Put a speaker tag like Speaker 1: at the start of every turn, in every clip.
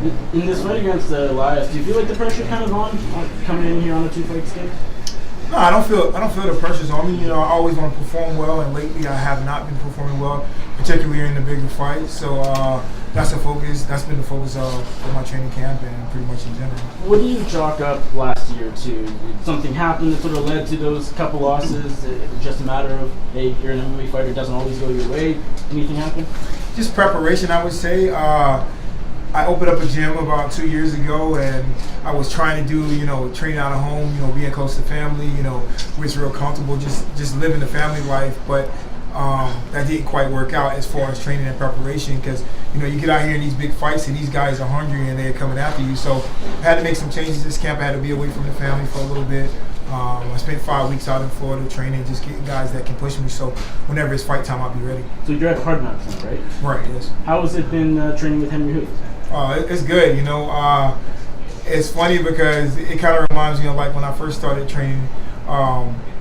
Speaker 1: In this fight against Elias, do you feel like the pressure kind of on coming in here on a 2-fight skid?
Speaker 2: No, I don't feel the pressure's on me. You know, I always want to perform well, and lately I have not been performing well, particularly in the bigger fights. So that's the focus. That's been the focus of my training camp and pretty much in general.
Speaker 1: What do you chalk up last year to? Did something happen that sort of led to those couple losses? It's just a matter of, hey, you're an MMA fighter, it doesn't always go your way. Anything happen?
Speaker 2: Just preparation, I would say. I opened up a gym about 2 years ago, and I was trying to do, you know, training out of home, you know, being close to family, you know, where it's real comfortable, just living the family life. But that didn't quite work out as far as training and preparation, because, you know, you get out here in these big fights and these guys are hungry and they're coming after you. So I had to make some changes this camp. I had to be away from the family for a little bit. I spent 5 weeks out in Florida training, just getting guys that can push me, so whenever it's fight time, I'll be ready.
Speaker 1: So you're at hard knocks now, right?
Speaker 2: Right, yes.
Speaker 1: How has it been training with Henry Hoof?
Speaker 2: It's good, you know. It's funny because it kind of reminds me of like when I first started training.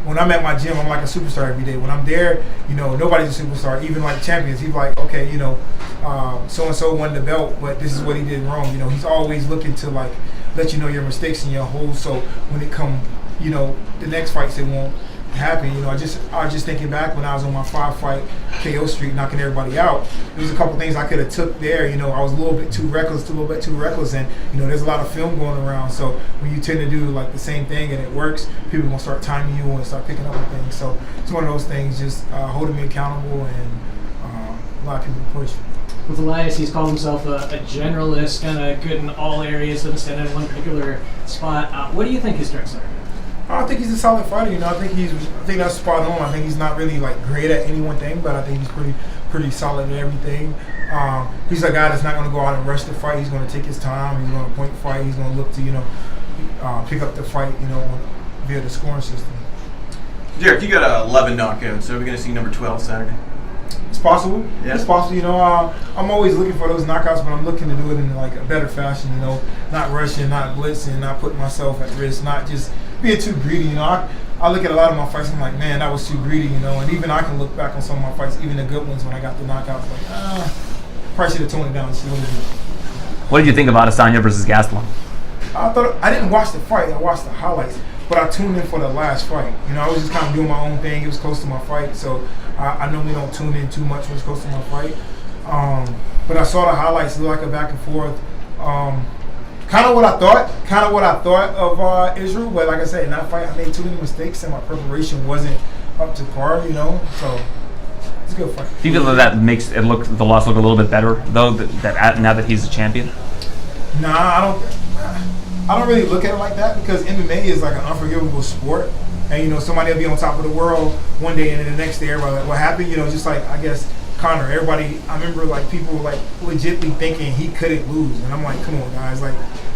Speaker 2: When I'm at my gym, I'm like a superstar every day. When I'm there, you know, nobody's a superstar. Even like champions, he's like, okay, you know, so-and-so won the belt, but this is what he did wrong. You know, he's always looking to like let you know your mistakes and your holes, so when it come, you know, the next fights, it won't happen. You know, I was just thinking back when I was on my 5-fight KO streak, knocking everybody out. There was a couple things I could have took there. You know, I was a little bit too reckless, and you know, there's a lot of film going around. So when you tend to do like the same thing and it works, people are gonna start timing you and start picking up on things. So it's one of those things, just holding me accountable, and a lot of people to push.
Speaker 3: With Elias, he's called himself a generalist, kind of good in all areas, doesn't stand in one particular spot. What do you think his strengths are?
Speaker 2: I think he's a solid fighter. You know, I think that's spot on. I think he's not really like great at any one thing, but I think he's pretty solid at everything. He's a guy that's not going to go out and rush the fight. He's going to take his time. He's going to point fight. He's going to look to, you know, pick up the fight, you know, via the scoring system.
Speaker 4: Derek, you got 11 knockouts. So are we going to see number 12 Saturday?
Speaker 2: It's possible.
Speaker 4: Yeah.
Speaker 2: It's possible. You know, I'm always looking for those knockouts, but I'm looking to do it in like a better fashion. You know, not rushing, not blitzing, not putting myself at risk, not just being too greedy. You know, I look at a lot of my fights and I'm like, man, that was too greedy. You know, and even I can look back on some of my fights, even the good ones, when I got the knockouts, like, probably should have toned it down just a little bit.
Speaker 5: What did you think about Adesanya versus Gastelum?
Speaker 2: I didn't watch the fight. I watched the highlights, but I tuned in for the last fight. You know, I was just kind of doing my own thing. It was close to my fight, so I normally don't tune in too much when it's close to my fight. But I saw the highlights. It looked like a back and forth. Kind of what I thought of Israel. But like I said, in that fight, I made too many mistakes, and my preparation wasn't up to par. You know, so it's a good fight.
Speaker 5: Do you feel that makes the loss look a little bit better though? That now that he's the champion.
Speaker 2: Nah, I don't really look at it like that, because MMA is like an unforgivable sport. And, you know, somebody will be on top of the world one day and then the next day everybody like, what happened? You know, just like, I guess, Conor, everybody, I remember like people were like legitimately thinking he couldn't lose. And I'm like, come on, guys, like,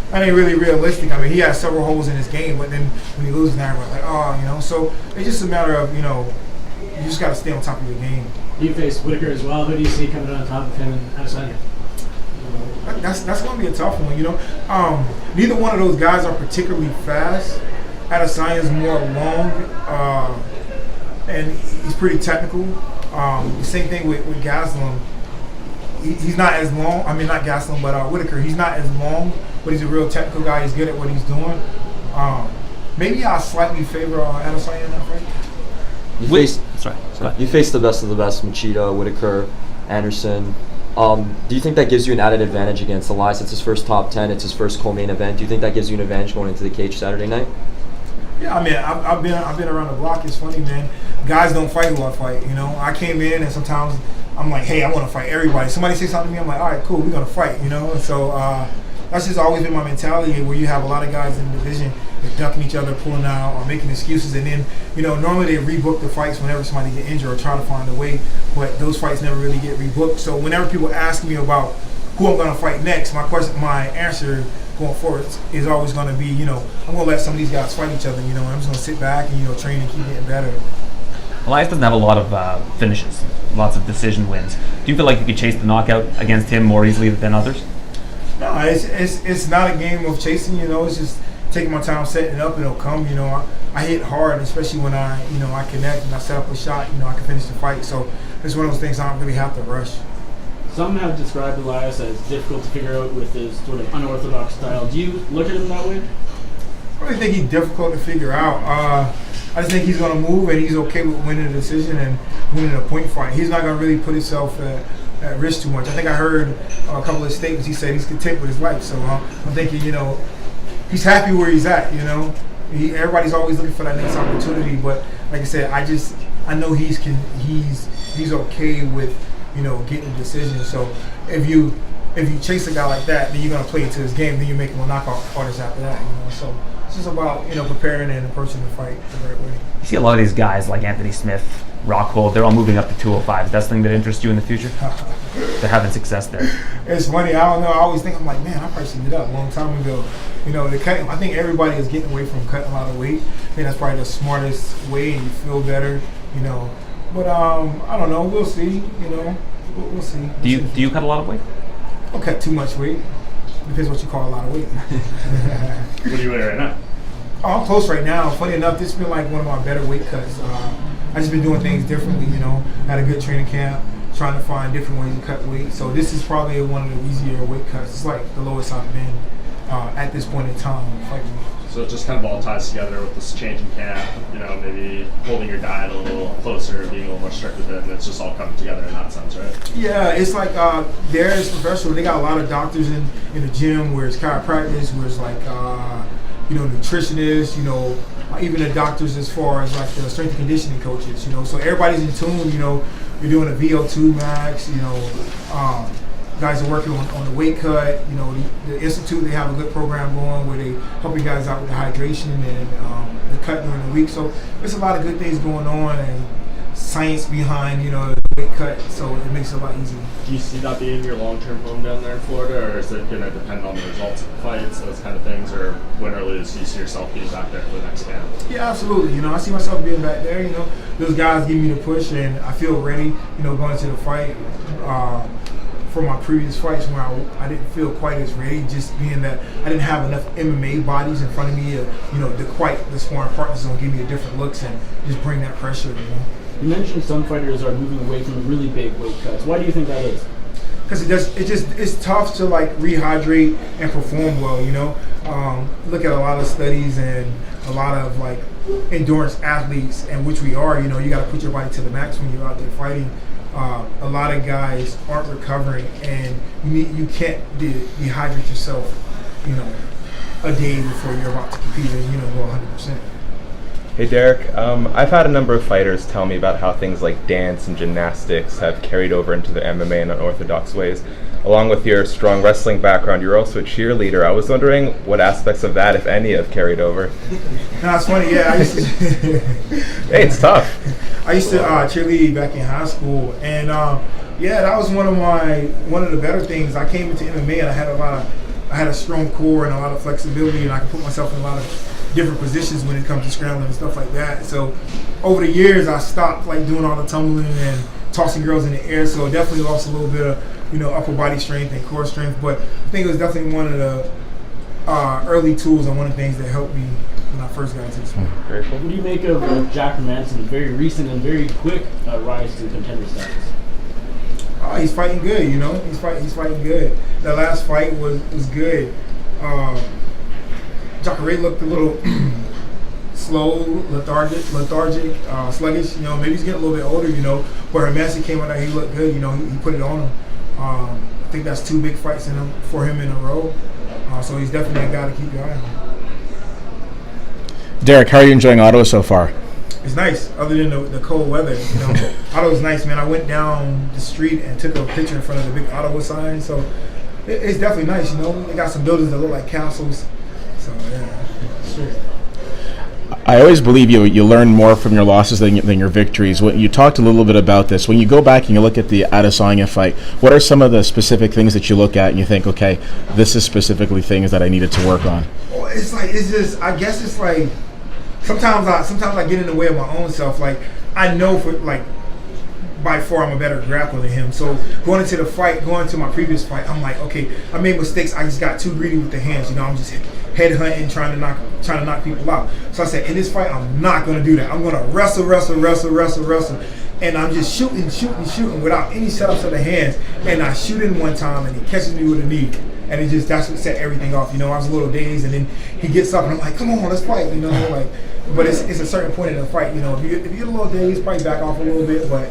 Speaker 2: that ain't really realistic. I mean, he has several holes in his game, but then when he loses now, everybody's like, oh, you know. So it's just a matter of, you know, you just got to stay on top of your game.
Speaker 3: You faced Whitaker as well. Who do you see coming on top of him and Adesanya?
Speaker 2: That's going to be a tough one, you know. Neither one of those guys are particularly fast. Adesanya is more long, and he's pretty technical. The same thing with Gastelum. He's not as long. I mean, not Gastelum, but Whitaker. He's not as long, but he's a real technical guy. He's good at what he's doing. Maybe I slightly favor Adesanya in that fight.
Speaker 6: You faced the best of the best: Machida, Whitaker, Anderson. Do you think that gives you an added advantage against Elias? It's his first top 10. It's his first co-main event. Do you think that gives you an advantage going into the cage Saturday night?
Speaker 2: Yeah, I mean, I've been around the block. It's funny, man. Guys don't fight who I fight. You know, I came in and sometimes I'm like, hey, I want to fight everybody. Somebody say something to me, I'm like, all right, cool, we're gonna fight. You know, and so that's just always been my mentality. Where you have a lot of guys in the division that ducking each other, pulling out, or making excuses, and then, you know, normally they rebook the fights whenever somebody get injured or try to find a way, but those fights never really get rebooked. So whenever people ask me about who I'm gonna fight next, my answer going forward is always going to be, you know, I'm going to let some of these guys fight each other, you know, and I'm just going to sit back and, you know, train and keep getting better.
Speaker 5: Elias doesn't have a lot of finishes, lots of decision wins. Do you feel like you could chase the knockout against him more easily than others?
Speaker 2: No, it's not a game of chasing, you know, it's just taking my time, setting it up, and it'll come, you know. I hit hard, especially when I connect and I set up a shot, you know, I can finish the fight. So it's one of those things I don't really have to rush.
Speaker 1: Some have described Elias as difficult to figure out with his sort of unorthodox style. Do you look at him that way?
Speaker 2: I really think he's difficult to figure out. I just think he's going to move, and he's okay with winning a decision and winning a point fight. He's not going to really put himself at risk too much. I think I heard a couple of statements. He said he's content with his life. So I'm thinking, he's happy where he's at. Everybody's always looking for that next opportunity. But like I said, I know he's okay with getting a decision. So if you chase a guy like that, then you're going to play into his game. Then you make him a knockout artist after that. So it's just about preparing and approaching the fight the right way.
Speaker 5: You see a lot of these guys like Anthony Smith, Rockhold, they're all moving up to 205. Is that something that interests you in the future? They're having success there.
Speaker 2: It's funny. I don't know. I always think, I'm like, man, I probably should do that a long time ago. I think everybody is getting away from cutting a lot of weight. I think that's probably the smartest way, and you feel better. But I don't know. We'll see. We'll see.
Speaker 5: Do you cut a lot of weight?
Speaker 2: I don't cut too much weight. Depends what you call a lot of weight.
Speaker 7: What are you weighing right now?
Speaker 2: Oh, I'm close right now. Funny enough, this has been like one of my better weight cuts. I just been doing things differently. Had a good training camp, trying to find different ways to cut weight. So this is probably one of the easier weight cuts. It's like the lowest I've been at this point in time.
Speaker 7: So it just kind of all ties together with this change in camp, maybe holding your diet a little closer, being a little more strict with it, and it's just all coming together in that sense, right?
Speaker 2: Yeah, it's like there's professional. They got a lot of doctors in the gym, where it's chiropractors, where it's like nutritionists, even the doctors as far as like the strength and conditioning coaches, So everybody's in tune. You're doing a VO2 max. Guys are working on the weight cut. The institute, they have a good program going where they helping guys out with the hydration and the cut during the week. So there's a lot of good things going on and science behind the weight cut. So it makes it a lot easier.
Speaker 7: Do you see that being your long-term home down there in Florida, or is it going to depend on the results of the fights, those kind of things, or win or lose, do you see yourself being back there for the next camp?
Speaker 2: Yeah, absolutely. I see myself being back there. Those guys give me the push, and I feel ready. Going into the fight. From my previous fights, where I didn't feel quite as ready, just being that I didn't have enough MMA bodies in front of me. The sparring partners don't give me a different looks and just bring that pressure.
Speaker 1: You mentioned some fighters are moving away from really big weight cuts. Why do you think that is?
Speaker 2: Because it's tough to like rehydrate and perform well. Look at a lot of studies and a lot of like endurance athletes, and which we are. You got to put your body to the max when you're out there fighting. A lot of guys aren't recovering, and you can't dehydrate yourself, a day before you're about to compete and go 100%.
Speaker 8: Hey Derek, I've had a number of fighters tell me about how things like dance and gymnastics have carried over into the MMA in unorthodox ways. Along with your strong wrestling background, you're also a cheerleader. I was wondering what aspects of that, if any, have carried over.
Speaker 2: No, it's funny. Yeah, I used to.
Speaker 8: Hey, it's tough.
Speaker 2: I used to cheerlead back in high school, and that was one of the better things. I came into MMA and I had a strong core and a lot of flexibility, and I could put myself in a lot of different positions when it comes to scrambling and stuff like that. So over the years, I stopped like doing all the tumbling and tossing girls in the air. So definitely lost a little bit of upper body strength and core strength. But I think it was definitely one of the early tools and one of the things that helped me when I first got into this sport.
Speaker 8: Very cool.
Speaker 1: What do you make of Jack Manson's very recent and very quick rise to contender status?
Speaker 2: Oh, he's fighting good. He's fighting good. The last fight was good. Jacare looked a little slow, lethargic, sluggish. Maybe he's getting a little bit older. But Hermanson came out there, he looked good. He put it on him. I think that's 2 big fights for him in a row. So he's definitely a guy to keep your eye on.
Speaker 9: Derek, how are you enjoying Ottawa so far?
Speaker 2: It's nice, other than the cold weather. Ottawa's nice, man. I went down the street and took a picture in front of the big Ottawa sign. So it's definitely nice. They got some buildings that look like castles. So yeah, sure.
Speaker 9: I always believe you learn more from your losses than your victories. You talked a little bit about this. When you go back and you look at the Adesanya fight, what are some of the specific things that you look at and you think, okay, this is specifically things that I needed to work on?
Speaker 2: Well, I guess it's like sometimes I get in the way of my own self. Like I know by far I'm a better grappler than him. So going into my previous fight, I'm like, okay, I made mistakes. I just got too greedy with the hands. I'm just head hunting, trying to knock people out. So I said, in this fight, I'm not going to do that. I'm going to wrestle. and I'm just shooting without any setups of the hands, and I shoot in one time, and he catches me with a knee, and that's what set everything off. You know, I was a little dazed, and then he gets up, and I'm like, come on, let's fight. You know, like, but it's a certain point in the fight. You know, if you get a little dazed, probably back off a little bit, but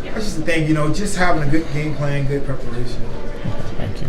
Speaker 2: that's just the thing. You know, just having a good game plan, good preparation.
Speaker 9: Thank you.